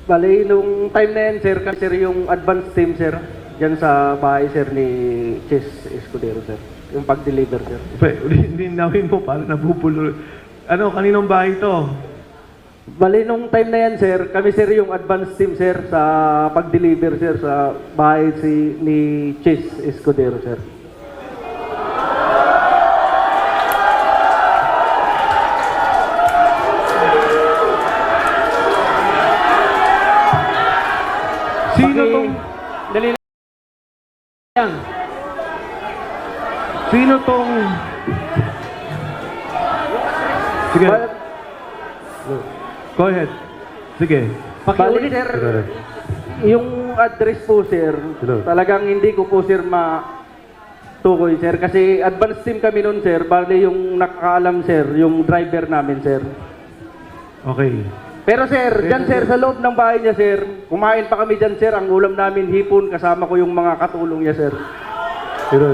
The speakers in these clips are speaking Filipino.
Bali, nung time na yan, sir, kasi sir, yung advance team, sir, dyan sa bahay, sir, ni Chess Escudero, sir. Yung pag-deliver, sir. Linawin mo para nabubulo. Ano, kaninong bahay to? Bali, nung time na yan, sir, kami, sir, yung advance team, sir, sa pag-deliver, sir, sa bahay ni Chess Escudero, sir. Sino tong... Dali lang. Sino tong... Sige. Go ahead. Sige. Bali, sir, yung address po, sir, talagang hindi ko po, sir, tukoy, sir. Kasi advance team kami nun, sir. Bali, yung nakakaalam, sir, yung driver namin, sir. Okay. Pero sir, dyan sir, sa loob ng bahay niya sir, kumain pa kami dyan sir, ang ulam namin hipon, kasama ko yung mga katulong niya sir. Sir,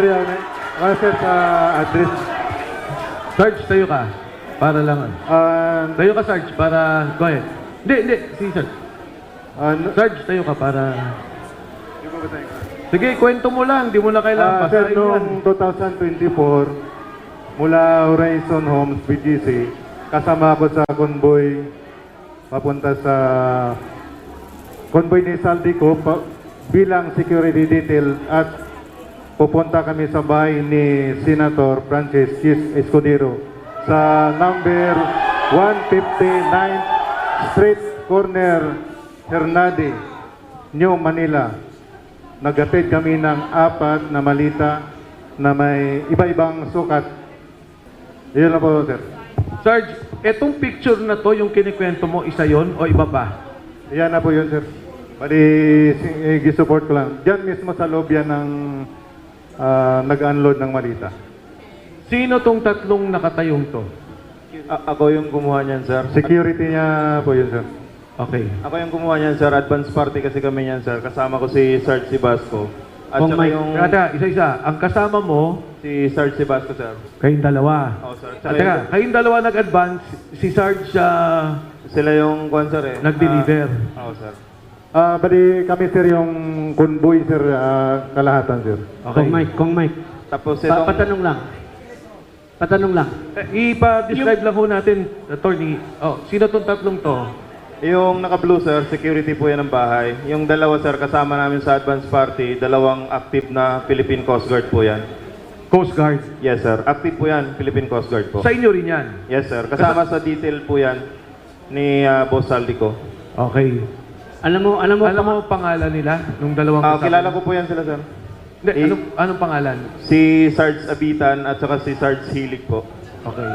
yan. Sir, sa address. Sarge, tayo ka. Para lang. Tayo ka, Sarge, para... Go ahead. Hindi. Si Sarge. Sarge, tayo ka para... Sige, kwento mo lang. Di mo na kailangan sir, pasahin yan. noong 2024, mula Horizon Homes, BGC, kasama ako sa convoy papunta sa convoy ni Saldico bilang security detail at pupunta kami sa bahay ni Senator Francis Chis Escudero sa number 159th Street Corner, Hernade, New Manila. Nagatid kami ng 4 na malita na may iba-ibang sukat. Iyon lang po, sir. Sarge, etong picture na to, yung kinikwento mo, isa yon o iba pa? Yan na po yun, sir. Bali, gisupport ko lang. Diyan mismo sa loob yan ng nag-unload ng malita. Sino tong tatlong nakatayong to? Ako yung kumuha niyan, sir. Security niya po yun, sir. Okay. Ako yung kumuha niyan, sir. Advance party kasi kami niyan, sir. Kasama ko si Sarge Sibasco. At Kung saka may... yung Isa-isa. Ang kasama mo, si Sarge Sibasco, sir. kayong dalawa. Oo, sir. At teka, kayong dalawa nag-advance, si Sarge Sila yung kwan, sir, eh. nag-deliver. Oo, sir. Bali, kami, sir, yung convoy, sir, kalahatan, sir. Okay. Kong Mike. Tapos itong... Patanong lang. Ipa-describe lang ho natin, attorney. Oh, sino tong tatlong to? Yung naka-blue, sir, security po yan ng bahay. Yung dalawa, sir, kasama namin sa advance party, dalawang active na Philippine Coast Guard po yan. Coast Guard. Yes, sir. Active po yan, Philippine Coast Guard po. Sa inyo rin yan. Yes, sir. Kasama sa detail po yan ni Boss Saldico. Okay. Alam mo pangalan nila nung dalawang kasama? Kilala ko po yan sila, sir. Hindi, anong pangalan? Si Sarge Abitan at saka si Sarge Hilig po. Okay.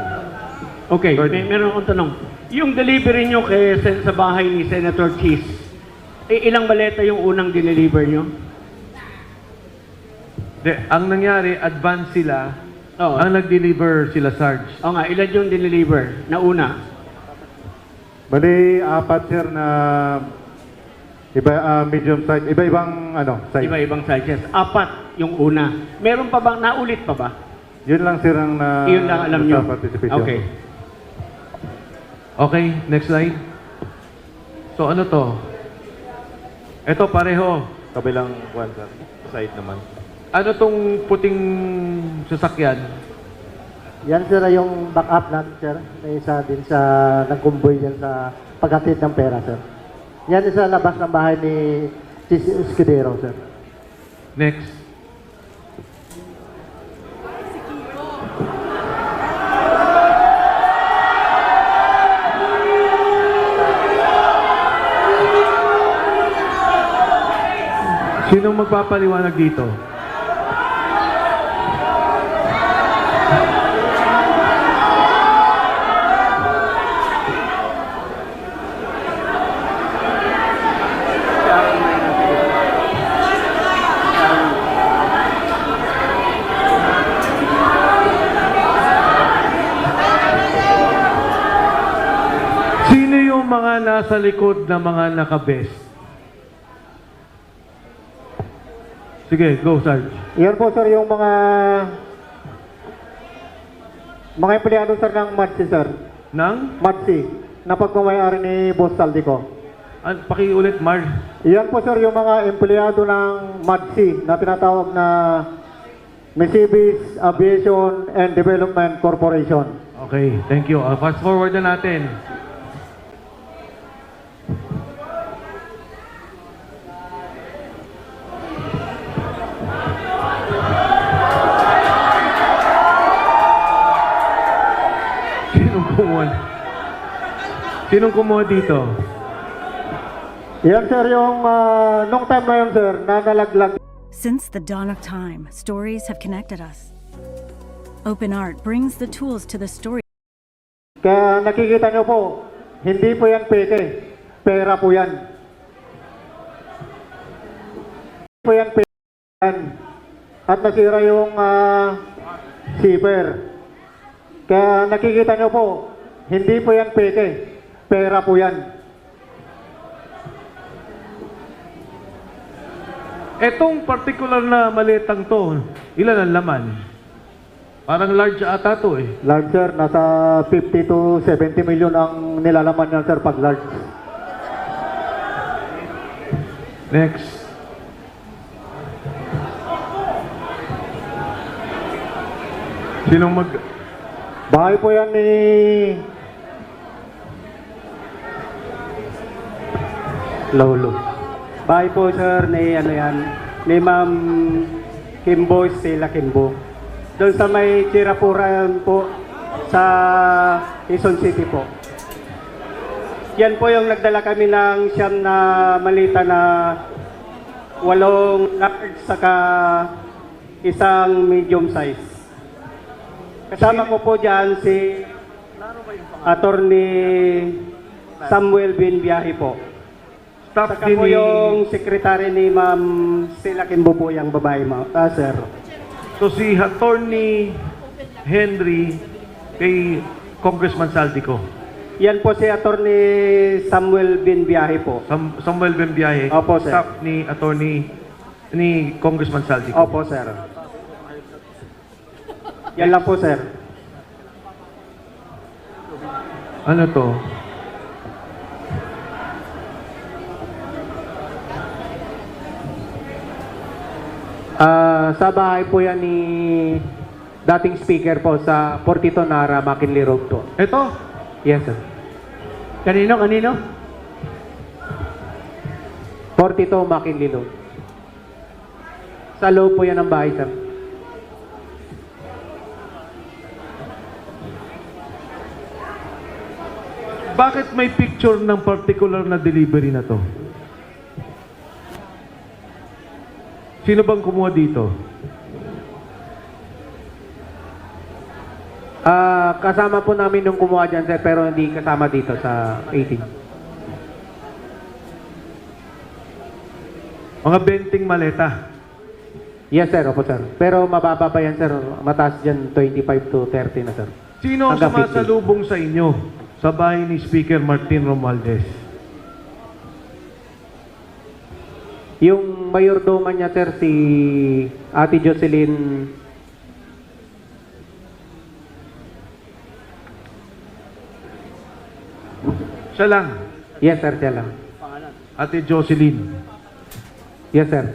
Okay, meron akong tanong. Yung delivery nyo sa bahay ni Senator Chis, ilang baleta yung unang dineliver nyo? Ang nangyari, advance sila. Oo. Ang nag-deliver sila, Sarge. Oo nga, ilan yung dineliver na una? Bali, 4, sir, na medium size, iba-ibang size. Iba-ibang sizes. 4 yung una. Meron pa bang, naulit pa ba? Yun lang, sir, ang Yun lang alam nyo. participation. Okay. Okay, next slide. So ano to? Ito pareho. Kabilang one, sir. Side naman. Ano tong puting sasakyan? Yan sir yung backup natin sir. May isa din sa nagkumboy yan sa paghatid ng pera sir. Yan sa labas ng bahay ni Chis Escudero sir. Next. Sinong magpapaliwanag dito? Sino yung mga nasa likod na mga naka-vest? Sige, go, Sarge. Yan po sir yung mga empleyado sir ng MADSI sir. Nang? MADSI. na pagmamayari ni Boss Saldico. Pakiulit, Mar. Yan po sir yung mga empleyado ng MADC na tinatawag na Mercedes Aviation and Development Corporation. Okay, thank you. Fast forward na natin. Sinong kumuha? Sinong kumuha dito? Yan sir yung nung time na yun sir, nanalaglag. Since the dawn of time, stories have connected us. Open Art brings the tools to the story. Kaya nakikita nyo po, hindi po yan peke. Pera po yan. Hindi po yan peke. At nasira yung zipper. Kaya nakikita nyo po, hindi po yan peke. Pera po yan. Etong particular na malitang to, ilan ang laman? Parang large ata to eh. Large sir, nasa 50 to 70 million ang nilalaman niya sir pag large. Next. Sinong mag... Bahay po yan ni... Lolo. Bahay po sir ni ano yan, ni Ma'am Kimbo, Stella Kimbo. Doon sa may Chirapuran po sa Quezon City po. Yan po yung nagdala kami ng siyam na malita na 8 large saka isang medium size. Kasama ko po dyan si Attorney Samuel Binbiyahe po. Staff Saka din po ni... yung secretary ni Ma'am Stella Kimbo po yung babae sir. So si Attorney Henry kay Congressman Saldico. Yan po si Attorney Samuel Binbiyahe po. Samuel Bembiahe. Opo, sir. Staff ni Attorney ni Congressman Saldico. Opo sir. Yan lang po sir. Ano to? Sa bahay po yan ni dating speaker po sa Portito Nara, McKinley Road po. Ito? Yes, sir. Kanino? Portito, McKinley Road. Sa loob po yan ng bahay, sir. Bakit may picture ng particular na delivery na to? Sino bang kumuha dito? Kasama po namin nung kumuha dyan, sir, pero hindi kasama dito sa 18. Mga benting maleta. Yes, sir. Opo, sir. Pero mababa pa yan, sir. Mataas dyan, 25 to 30 na, sir. Sino ang Hanggang 50. sumasalubong sa inyo sa bahay ni Speaker Martin Romualdez? Yung mayordoman niya, sir, si Ate Jocelyn. Siya lang. Yes, sir, siya lang. Ate Jocelyn. Yes, sir.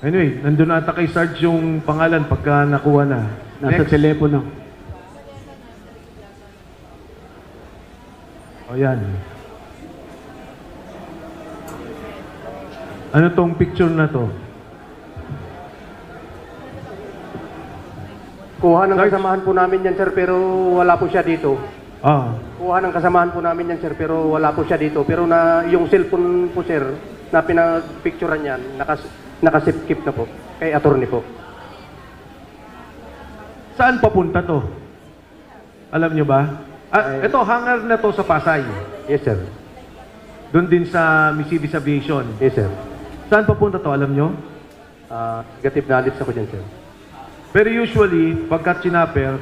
Anyway, nandun ata kay Sarge yung pangalan pagka nakuha na. Nasa telepono. O yan. Ano tong picture na to? Kuha ng Sarge? kasamahan po namin yan sir pero wala po siya dito. Ah, Kuha ng kasamahan po namin yan sir pero wala po siya dito. Pero na yung cellphone po sir na pinag-picturean yan, nakasip-keep na po kay attorney po. saan papunta to? Alam nyo ba? Ito, hangar na to sa Pasay. Yes sir. Doon din sa Mercedes Aviation. Yes sir. Saan papunta to, alam nyo? Negative knowledge ako dyan sir. Pero usually, pagka chinapper,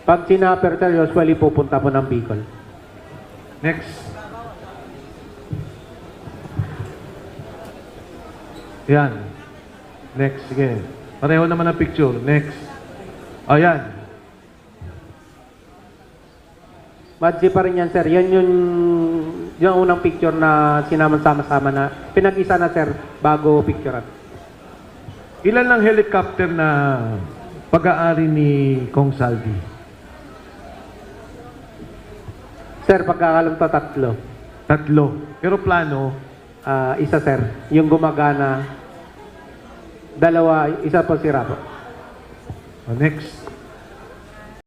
Pag sinapper, sir, usually pupunta po ng Bicol. next. Yan. Next, sige. Pareho naman ang picture. Next. O, yan. Madji pa rin yan, sir. Yan yung unang picture na sinama-sama na. Pinag-isa na, sir, bago picturean. Ilan lang helicopter na pag-aari ni Kong Saldi? Sir, pagkakalam to, 3. 3. Pero plano, Isa, sir. Yung gumagana. 2, isa po sira po. next.